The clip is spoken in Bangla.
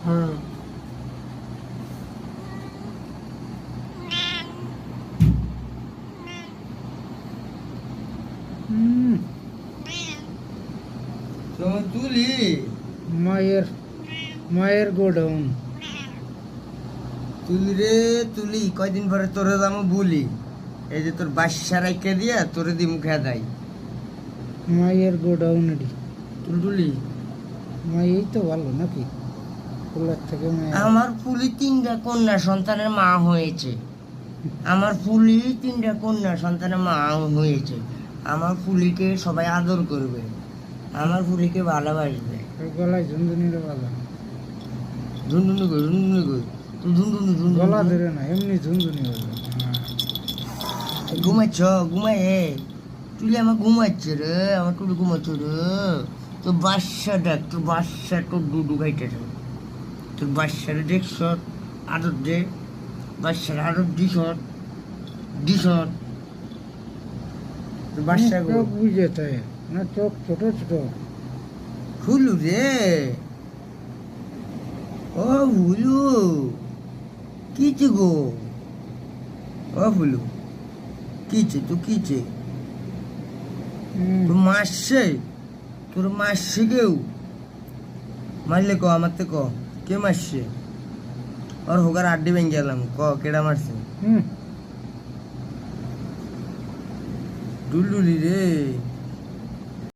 হ্যাঁ তো তুলি মায়ের মায়ের গোডাউন। তুলি রে তুলি, কয়দিন পরে তোরে যাবো বলি, এই যে তোর বাসা রাইখা দিয়া তোরে দি মুখে দেয় মায়ের গোডাউন এডি। টুলটুলি। মাই এই তো ভালো নাকি, ফুলের থেকে মায়ের। আমার ফুলি 3টা কন্যা সন্তানের মা হয়েছে। আমার ফুলি 3টা কন্যা সন্তানের মা হয়েছে। আমার ফুলিকে সবাই আদর করবে, আমার ফুলিকে ভালোবাসবে। গলায় ঝুনঝুনিটা ভালো, ঝুনঝুনি কই, ঝুনঝুনি কই, তুই ঝুনঝুনি গলা ঝুনঝুনি। ধরে না, এমনি ঝুনঝুনি ভালো। ঘুমাচ্ছ? ঘুমায় তুলি আমার ঘুমাচ্ছে রে, আমার টুলি ঘুমাচ্ছে রে। তোর বাচ্চা দেখ, তোর বাচ্চা তোর দুধু খাইতেছে। তোর বাচ্চারে দেখছ, আদর দে, বাচ্চার আদর দিস দিস। তোর বাচ্চা গো চোখ বুঝে তাই না, চোখ ছোট ছোট। খুলু রে। ও হুলু, কিছে গো? ও হুলু, কিছে তো কিছে? তোর মারছে, তোর মারছে কেউ? মারলে ক, আমার তো ক, কে মারছে? ওর হোকার আড্ডি ভেঙে গেলাম, ক কেডা মারছে? ডুলডুলি রে।